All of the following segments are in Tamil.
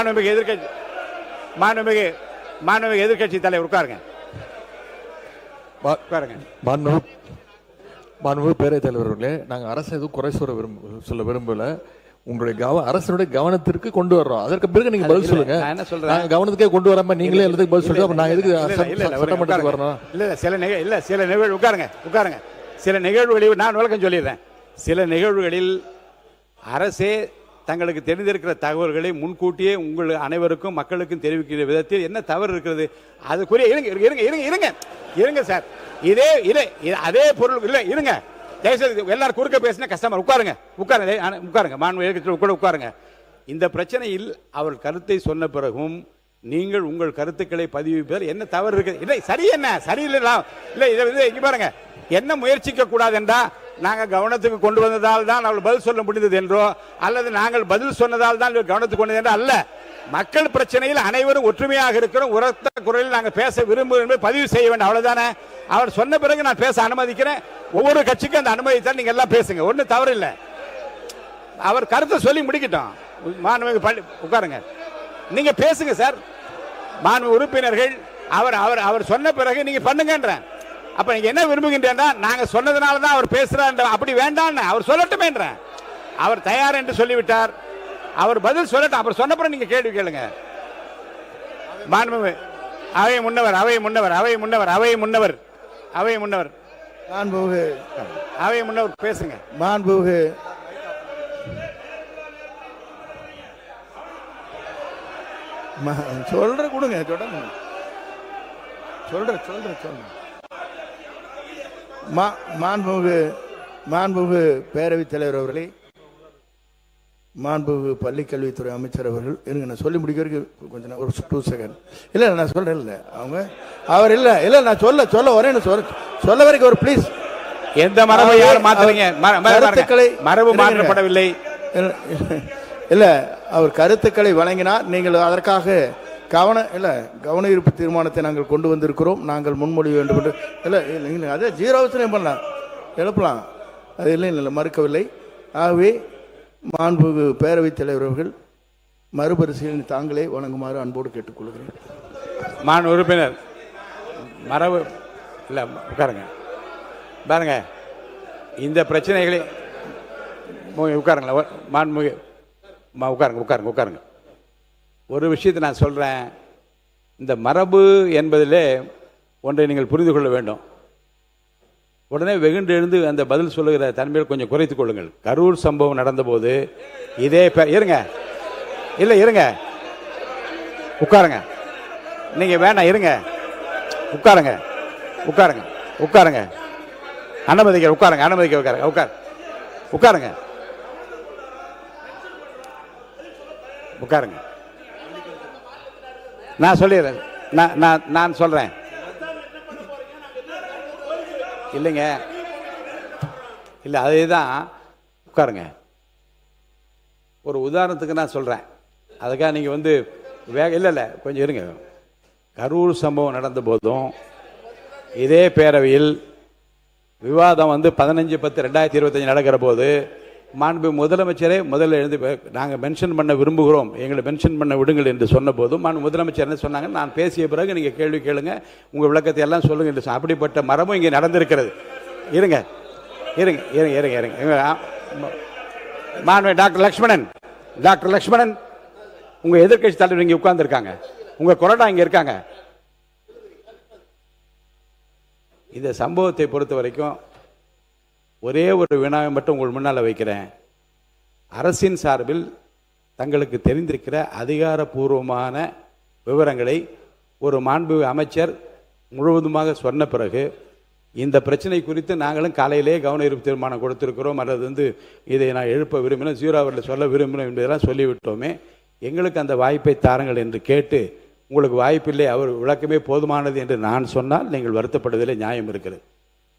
மாண்புமிகு எதிர்க்கட்சி தலைவர் உட்காருங்க. மாண்புமிகு பேரவைத் தலைவர்களே, நாங்கள் அரசு எதுவும் குறை சொல்ல விரும்பல. உங்களுடைய அரசனுடைய கவனத்திற்கு கொண்டு வர்றோம். அதற்கு பிறகு நீங்க பதில் சொல்லுங்க. நாங்க கவனத்துக்கே கொண்டு வராம நீங்களே எல்லாத்துக்கும் பதில் சொல்லுங்க. நான் எதுக்கு சட்டமன்றத்துக்கு வரணும்? சில நிகழ்வு உட்காருங்க. சில நிகழ்வுகளில் நான் விளக்கம் சொல்லிடுறேன். சில நிகழ்வுகளில் அரசே தங்களுக்கு தெரிந்திருக்கிற தகவல்களை முன்கூட்டியே உங்கள் அனைவருக்கும் மக்களுக்கும் தெரிவிக்கிற விதத்தில் என்ன தவறு இருக்கிறது? அதுக்குரிய இருங்க சார். அதே பொருள் இல்லை. இருங்க, தயவுசெய்து எல்லாரும் குறுக்க பேசினா கஸ்டமர் உட்காருங்க. மாண்புமிகு உட்காருங்க. இந்த பிரச்சனையில் அவர் கருத்தை சொன்ன பிறகும் நீங்கள் உங்கள் கருத்துக்களை பதிவிப்பதில் என்ன தவறு இருக்குது? இல்லை, சரி என்ன சரியில்லை இல்லை. இதை இங்க பாருங்க, என்ன முயற்சிக்க கூடாது என்றா நாங்கள் கவனத்துக்கு கொண்டு வந்ததால் தான் அவள் பதில் சொல்ல முடிந்தது என்றோ, அல்லது நாங்கள் பதில் சொன்னதால் தான் கவனத்துக்கு கொண்டது என்றோ அல்ல. மக்கள் பிரச்சனையில் அனைவரும் ஒற்றுமையாக இருக்கிறோம். உரத்த குரலில் நாங்கள் பேச விரும்புகிறோம் என்பதை பதிவு செய்ய வேண்டும், அவ்வளவுதானே. அவர் சொன்ன பிறகு நான் பேச அனுமதிக்கிறேன். ஒவ்வொரு கட்சிக்கும் அந்த அனுமதி தான். நீங்க எல்லாம் பேசுங்க, ஒன்றும் தவறு இல்லை. அவர் கருத்தை சொல்லி முடிக்கட்டும். மாண்புமிகு உட்காருங்க, நீங்க பேசுங்க சார். மாண்புமிகு உறுப்பினர்கள் அவர் சொன்ன பிறகு நீங்க பண்ணுங்கன்றேன். அப்ப நீங்க என்ன விரும்புகின்றா, நாங்க சொன்னதுனால தான் அவர் பேசுறார், அப்படி வேண்டாம், அவர் சொல்லட்டும் என்ற. அவர் தயார் என்று சொல்லிவிட்டார். அவர் பதில் சொல்லட்டும். அவர் சொன்ன பிறகு நீங்க கேள்வி கேளுங்க. மாண்புமிகு அவை முன்னவர் பேசுங்க. மாண்புமிகு சொல்ற கொடுங்க, சொல்ற மாண்புமிகு பேரவைத் தலைவர் அவர்களே, மாண்புமிகு பள்ளிக்கல்வித்துறை அமைச்சர் அவர்கள், இருங்க நான் சொல்லி முடிக்கிறதுக்கு கொஞ்சம் ஒரு 2 செகண்ட். இல்லை நான் சொல்றேன். இல்லை அவர் இல்லை நான் சொல்ல வரேன்னு சொல்ல வரைக்கும் ஒரு ப்ளீஸ். எந்த மரபை யாரும் மாற்றலைங்க, மரபு மாற்றப்படவில்லை. இல்லை, அவர் கருத்துக்களை வழங்கினார். நீங்கள் அதற்காக கவன ஈர்ப்பு தீர்மானத்தை நாங்கள் கொண்டு வந்திருக்கிறோம். நாங்கள் முன்மொழி வேண்டும் என்று. இல்லை அதே 0 பண்ணலாம், எழுப்பலாம். அது இல்லை மறுக்கவில்லை. ஆகவே மாண்புமிகு பேரவைத் தலைவர் அவர்கள் மறுபரிசீலனை தாங்களே வழங்குமாறு அன்போடு கேட்டுக்கொள்கிறேன். மாண்பு உறுப்பினர் மரபு இல்லை, உட்காருங்க. பாருங்க, இந்த பிரச்சனைகளை உட்காருங்களேன். மாண்புமிகு உட்காருங்க. ஒரு விஷயத்தை நான் சொல்கிறேன். இந்த மரபு என்பதிலே ஒன்றை நீங்கள் புரிந்து கொள்ள வேண்டும். உடனே வெகுண்டு எழுந்து அந்த பதில் சொல்லுகிற தன்மையை கொஞ்சம் குறைத்துக் கொள்ளுங்கள். கரூர் சம்பவம் நடந்தபோது இதே இருங்க உட்காருங்க. நீங்க வேணாம், இருங்க, உட்காருங்க. அனுமதிக்க உட்காருங்க. நான் சொல்லிடுறேன். நான் சொல்றேன். இல்லைங்க, இல்லை அதேதான். உட்காருங்க. ஒரு உதாரணத்துக்கு நான் சொல்றேன். அதுக்காக நீங்க இல்லை கொஞ்சம் இருங்க. கரூர் சம்பவம் நடந்த போதும் இதே பேரவையில் விவாதம் 15/10/2025 நடக்கிற போது மாண்பு முதலமைச்சரே முதல்ல எழுந்து நாங்கள் மென்ஷன் பண்ண விரும்புகிறோம், எங்களை மென்ஷன் பண்ண விடுங்கள் என்று சொன்ன போதும் மாண்பு முதலமைச்சர் என்ன சொன்னாங்க, நான் பேசிய பிறகு நீங்கள் கேள்வி கேளுங்க, உங்கள் விளக்கத்தை எல்லாம் சொல்லுங்க என்று. அப்படிப்பட்ட மரமும் இங்கே நடந்திருக்கிறது. இருங்க. மாண்பு டாக்டர் லக்ஷ்மணன் உங்கள் எதிர்க்கட்சி தலைவர் இங்கே உட்கார்ந்துருக்காங்க, உங்கள் கொறடா இங்கே இருக்காங்க. இந்த சம்பவத்தை பொறுத்த வரைக்கும் ஒரே ஒரு வினாவை மட்டும் உங்கள் முன்னால் வைக்கிறேன். அரசின் சார்பில் தங்களுக்கு தெரிந்திருக்கிற அதிகாரப்பூர்வமான விவரங்களை ஒரு மாண்பு அமைச்சர் முழுவதுமாக சொன்ன பிறகு இந்த பிரச்சனை குறித்து நாங்களும் காலையிலே கவன ஈர்ப்பு தீர்மானம் கொடுத்திருக்கிறோம், அல்லது இதை நான் எழுப்ப விரும்பினேன், 0 சொல்ல விரும்பினேன் என்பதெல்லாம் சொல்லிவிட்டோமே, எங்களுக்கு அந்த வாய்ப்பை தாருங்கள் என்று கேட்டு, உங்களுக்கு வாய்ப்பில்லை, அவர் விளக்கமே போதுமானது என்று நான் சொன்னால் நீங்கள் வருத்தப்படுவதிலே நியாயம் இருக்கிறது.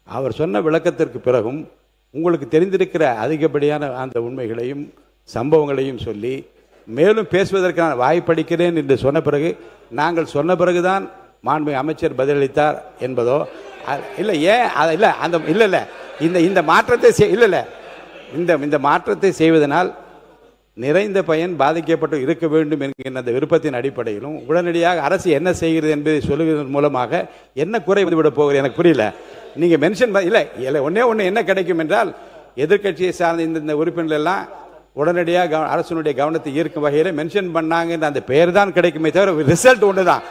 அவர் சொன்ன விளக்கத்திற்கு பிறகும் உங்களுக்கு தெரிந்திருக்கிற அதிகப்படியான அந்த உண்மைகளையும் சம்பவங்களையும் சொல்லி மேலும் பேசுவதற்கான வாய்ப்பளிக்கிறேன் என்று சொன்ன பிறகு, நாங்கள் சொன்ன பிறகுதான் மாண்புமிகு அமைச்சர் பதிலளித்தார் என்பதோ இல்லை. ஏன் இல்லை அந்த இல்லை இந்த மாற்றத்தை இல்லை இந்த மாற்றத்தை செய்வதனால் நிறைந்த பயன் பாதிக்கப்பட்டு இருக்க வேண்டும் என்கின்ற அந்த விருப்பத்தின் அடிப்படையிலும் உடனடியாக அரசு என்ன செய்கிறது என்பதை சொல்லுவதன் மூலமாக என்ன குறை வந்துவிட போகிறது எனக்கு புரியல. நீங்க மென்ஷன் இல்லை ஒன்னே ஒன்று என்ன கிடைக்கும் என்றால் எதிர்க்கட்சியை சார்ந்த இந்த உறுப்பினர்கள் எல்லாம் உடனடியாக அரசனுடைய கவனத்தை ஈர்க்கும் வகையில் மென்ஷன் பண்ணாங்கன்ற அந்த பெயர் தான் கிடைக்குமே தவிர ரிசல்ட் ஒன்று தான்,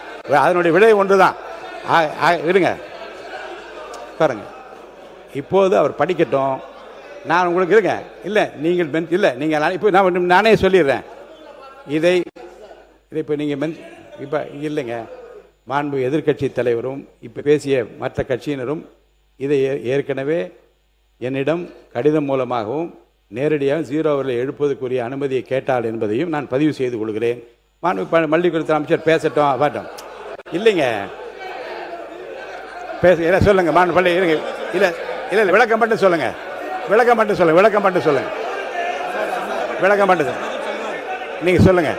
அதனுடைய விடை ஒன்று தான். இருங்க பாருங்க, இப்போது அவர் படிக்கட்டும். நான் உங்களுக்கு இருங்க இல்லை நீங்கள் இல்லை நீங்கள் இப்போ நானே சொல்லிடுறேன் இதை இப்போ நீங்கள் இப்போ இல்லைங்க, மாண்பு எதிர்க்கட்சி தலைவரும் இப்போ பேசிய மற்ற கட்சியினரும் இதை ஏற்கனவே என்னிடம் கடிதம் மூலமாகவும் நேரடியாக 0 அவர்களை எழுப்பதற்குரிய அனுமதியை கேட்டால் என்பதையும் நான் பதிவு செய்து கொள்கிறேன். மாண்பு மல்லிகுளத்துறை அமைச்சர் பேசட்டும் பாட்டும் இல்லைங்க பேச சொல்லுங்க மாண்பு பள்ளி இருங்க இல்லை இல்லை இல்லை விளக்கம் மட்டும் சொல்லுங்க விளக்கம் மட்டும் சொல்லுங்க நீங்க சொல்லுங்க.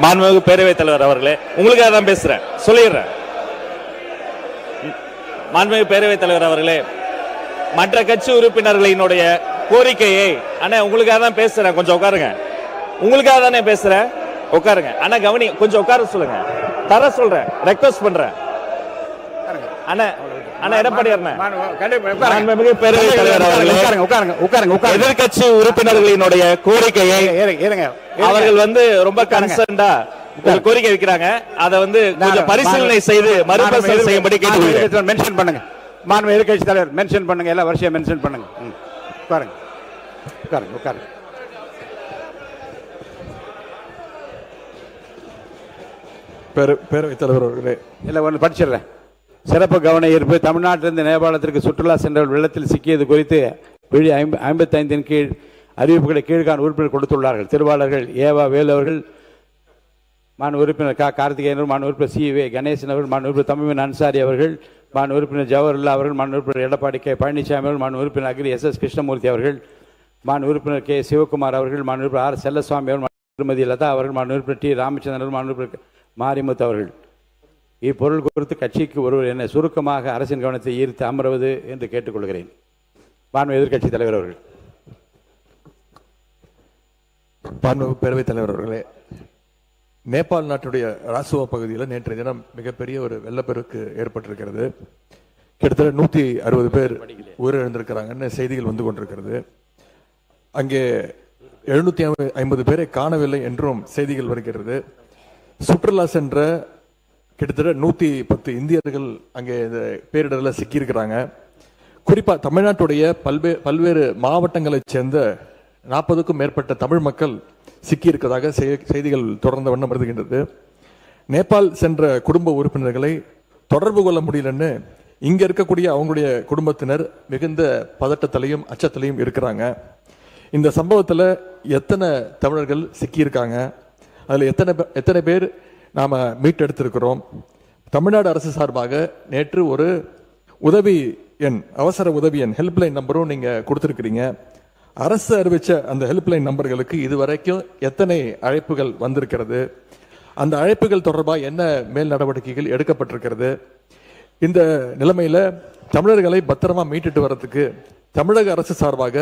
மாண்புமிகு பேரவைத் தலைவர் அவர்களே, உங்களுக்காக தான் பேசுறேன், சொல்லிடுறேன். மாண்புமிகு பேரவைத் தலைவர் அவர்களே, மற்ற கட்சி உறுப்பினர்களினுடைய கோரிக்கையை அண்ணா உங்களுக்காக தான் பேசுறேன், கொஞ்சம் உட்காருங்க. உங்களுக்காக தானே பேசுறேன், உட்காருங்க. அண்ணா கவனி, கொஞ்சம் உட்கார சொல்லுங்க, தர சொல்றேன், ரெக்வஸ்ட் பண்றேன். அண்ணா அண்ணா எடப்பாடியார் எதிர்கட்சி உறுப்பினர்களினுடைய கோரிக்கையை அவர்கள் ரொம்ப கன்சர்ன்டா கோரிக்கை வைக்கிறாங்க. அதை கொஞ்சம் பரிசீலனை செய்து மறுபரிசீலனை செய்யும்படி கேட்டுக்கொள்கிறேன். மென்ஷன் பண்ணுங்க, மாண்பு எதிர்க்கட்சி தலைவர் மென்ஷன் பண்ணுங்க, எல்லா வருஷம் மென்ஷன் பண்ணுங்க. உட்காருங்க உட்காருங்க உட்காருங்க. பேரவைத் தலைவர் அவர்களே, இல்லை ஒன்று படிச்சிடுறேன். சிறப்பு கவன ஈர்ப்பு. தமிழ்நாட்டிலிருந்து நேபாளத்திற்கு சுற்றுலா சென்றவர்கள் வெள்ளத்தில் சிக்கியது குறித்து விழி 55 கீழ் அறிவிப்புகளை கீழ்காண உறுப்பினர் கொடுத்துள்ளார்கள். திருவாளர்கள் ஏவா வேலு அவர்கள், மாநில உறுப்பினர் கார்த்திகேயன், மாநில உறுப்பினர் சி.வே. கணேசன் அவர்கள், மாநில உறுப்பினர் தமிழ் அன்சாரி அவர்கள், மாநில உறுப்பினர் ஜவஹர்லா அவர்கள், மாநில உறுப்பினர் எடப்பாடி கே. பழனிசாமி அவர்கள், மாநில உறுப்பினர் அக்ரி எஸ்.எஸ். கிருஷ்ணமூர்த்தி அவர்கள், மாநில உறுப்பினர் கே. சிவகுமார் அவர்கள், மாநில உறுப்பினர் ஆர். செல்லசுவாமி அவர்கள், திருமதி லதா அவர்கள், மாநில உறுப்பினர் டி. ராமச்சந்திரன், மாநில உறுப்பினர் மாரிமுத்து அவர்கள். இப்பொருள் குறித்து கட்சிக்கு ஒருவர் என்னை சுருக்கமாக அரசின் கவனத்தை ஈர்த்து அமர்வது என்று கேட்டுக்கொள்கிறேன். மாண்பு எதிர்க்கட்சி தலைவர் அவர்கள். மாண்பு பேரவைத் தலைவர் அவர்களே, நேபாள் நாட்டுடைய ராசுவா பகுதியில் நேற்றைய தினம் மிகப்பெரிய ஒரு வெள்ளப்பெருக்கு ஏற்பட்டிருக்கிறது. கிட்டத்தட்ட 160 பேர் உயிரிழந்திருக்கிறாங்கன்னு செய்திகள் வந்து கொண்டிருக்கிறது. அங்கே 750 பேரை காணவில்லை என்றும் செய்திகள் வருகிறது. சுற்றுலா சென்ற கிட்டத்தட்ட 110 இந்தியர்கள் அங்கே இந்த பேரிடரில் சிக்கியிருக்கிறாங்க. குறிப்பாக தமிழ்நாட்டுடைய பல்வேறு மாவட்டங்களைச் சேர்ந்த 40க்கும் மேற்பட்ட தமிழ் மக்கள் சிக்கியிருக்கிறதாக செய்திகள் தொடர்ந்த வண்ணம் வருகின்றது. நேபாள் சென்ற குடும்ப உறுப்பினர்களை தொடர்பு கொள்ள முடியலன்னு இங்க இருக்கக்கூடிய அவங்களுடைய குடும்பத்தினர் மிகுந்த பதட்டத்திலையும் அச்சத்திலையும் இருக்கிறாங்க. இந்த சம்பவத்தில் எத்தனை தமிழர்கள் சிக்கியிருக்காங்க, அதில் எத்தனை பேர் நாம மீட்டெடுத்திருக்கிறோம். தமிழ்நாடு அரசு சார்பாக நேற்று ஒரு உதவி எண், அவசர உதவி எண், ஹெல்ப்லைன் நம்பரும் நீங்க கொடுத்திருக்கிறீங்க. அரசு அறிவிச்ச அந்த ஹெல்ப்லைன் நம்பர்களுக்கு இதுவரைக்கும் எத்தனை அழைப்புகள் வந்திருக்கிறது, அந்த அழைப்புகள் தொடர்பாக என்ன மேல் நடவடிக்கைகள் எடுக்கப்பட்டிருக்கிறது? இந்த நிலைமையில தமிழர்களை பத்திரமா மீட்டுட்டு வர்றதுக்கு தமிழக அரசு சார்பாக